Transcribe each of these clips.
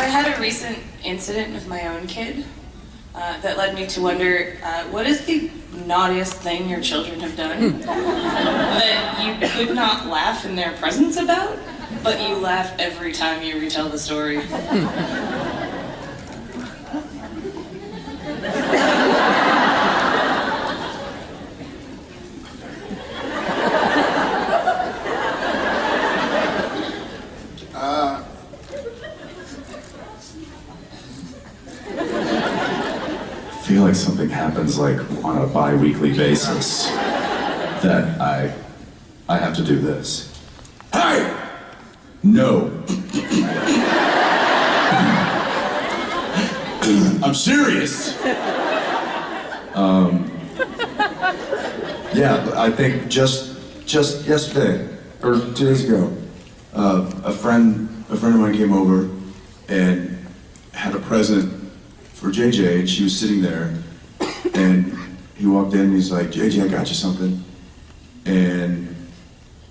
I had a recent incident with my own kid that led me to wonder, what is the naughtiest thing your children have done that you could not laugh in their presence about, but you laugh every time you retell the story? I feel like something happens like on a bi-weekly basis that I have to do this. Hey! No. I'm serious. Yeah, I think just yesterday or 2 days ago, a friend of mine came over and had a present for JJ, and she was sitting there, and he walked in and he's like, JJ, I got you something. And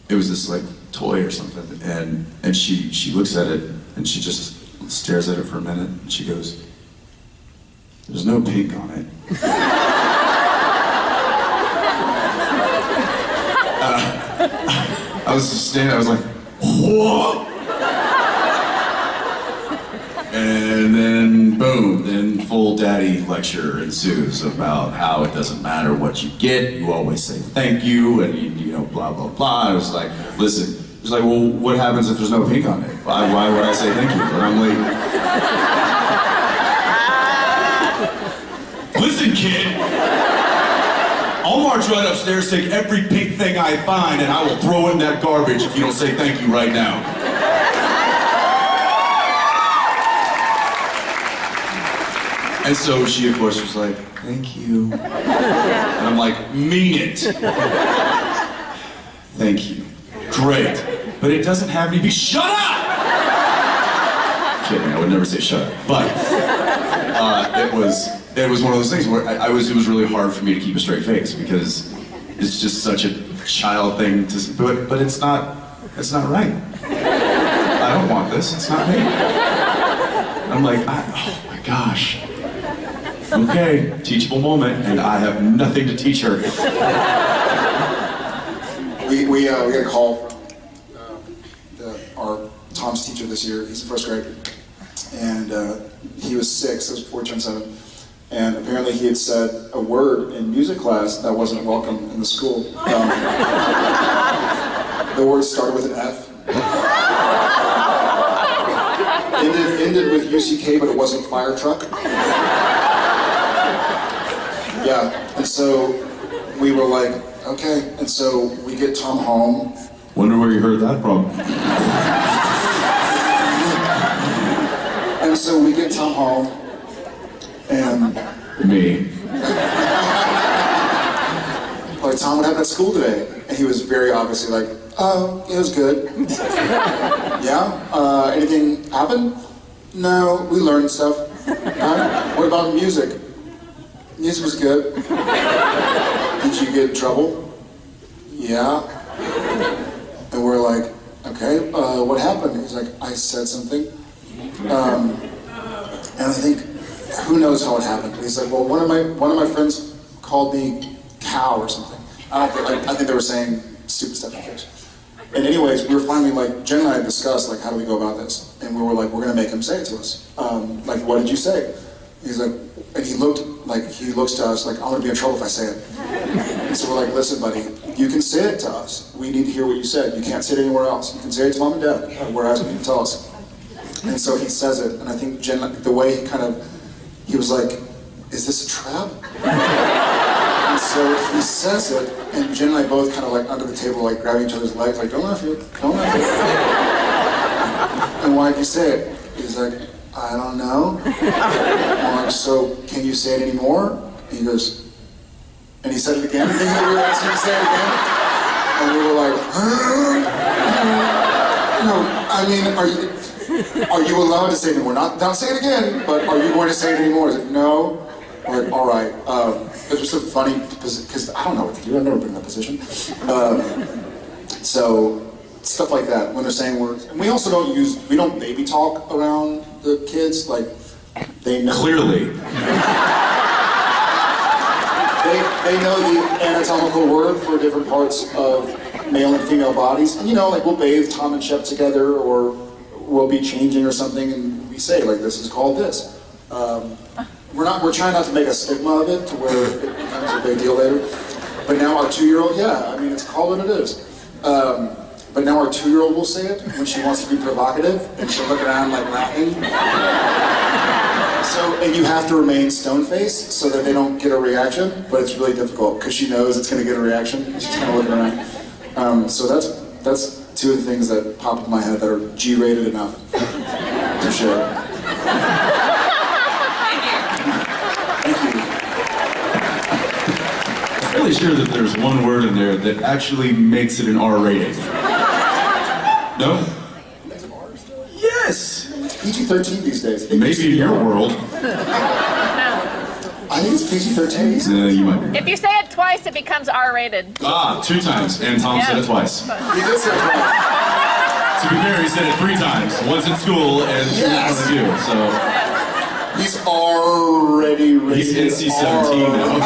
it was this like toy or something, and she looks at it and she just stares at it for a minute and she goes, there's no pink on it. I was just standing, I was like, what? And then boom, then full daddy lecture ensues about how it doesn't matter what you get, you always say thank you, and you know, blah, blah, blah. I was like, listen, it's like, well, what happens if there's no pink on it? Why would I say thank you? And I'm like, listen, kid, I'll march right upstairs, take every pink thing I find, and I will throw it in that garbage if you don't say thank you right now. And so she, of course, was like, thank you. And I'm like, mean it. Thank you. Great. But it doesn't have to be, shut up! Kidding, I would never say shut up. But it was one of those things where it was really hard for me to keep a straight face because it's just such a child thing to say, but it's not right. I don't want this, it's not me. I'm like, oh my gosh. Okay, teachable moment, and I have nothing to teach her. We got a call from our Tom's teacher this year. He's in first grade, and he was 6, so it was before he turned 7. And apparently he had said a word in music class that wasn't welcome in the school. The word started with an F. Ended with UCK, but it wasn't fire truck. Yeah, and so we were like, okay, and so we get Tom home. Wonder where you heard that from. And so we get Tom home, and... Me. Like, Tom, what happened at school today? And he was very obviously like, oh, it was good. Yeah? Anything happen? No, we learned stuff. What about music? Music was good. Did you get in trouble? Yeah. And we're like, okay, what happened? He's like, I said something. And I think, who knows how it happened? He's like, well, one of my friends called me cow or something. I think they were saying stupid stuff in case. And anyways, we were finally like, Jen and I had discussed like, how do we go about this? And we were like, we're gonna make him say it to us. Like, what did you say? He's like, and he looks to us like, I'm gonna be in trouble if I say it. And so we're like, listen, buddy, you can say it to us. We need to hear what you said. You can't say it anywhere else. You can say it to mom and dad. We're asking you to tell us. And so he says it, and I think Jen, the way he was like, is this a trap? And so he says it, and Jen and I both kind of like under the table, like grabbing each other's legs, like, don't laugh at it, don't laugh at it. And why did you say it? He's like, I don't know. I'm like, so can you say it anymore? And he goes, and he said it again, thinking that we were asking him to say it again. And we were like, no, I mean, are you allowed to say it anymore? Not say it again, but are you going to say it anymore? He's like, no. We're like, all right. It was just a funny, because I don't know what to do. I've never been in that position. So stuff like that when they're saying words. And we also don't baby talk around the kids, like, they know. Clearly. They know the anatomical word for different parts of male and female bodies. And you know, like we'll bathe Tom and Shep together, or we'll be changing or something, and we say, like, this is called this. We're trying not to make a stigma of it to where it becomes a big deal later. But now our 2-year-old, yeah, I mean, it's called what it is. But now our 2-year-old will say it when she wants to be provocative, and she'll look around like laughing. So, and you have to remain stone-faced so that they don't get a reaction, but it's really difficult because she knows it's going to get a reaction. She's kind of looking around. So that's two of the things that pop in my head that are G-rated enough to share. Thank you. I'm fairly sure that there's one word in there that actually makes it an R rating. No? Yes! PG-13 these days. Maybe in your world. I think it's PG-13. You might be. If you say it twice, it becomes R-rated. 2 times, and Tom said it twice. He did say it twice. To be fair, he said it 3 times. Once in school and 2 in front of you, so... He's already rated. He's NC-17 now.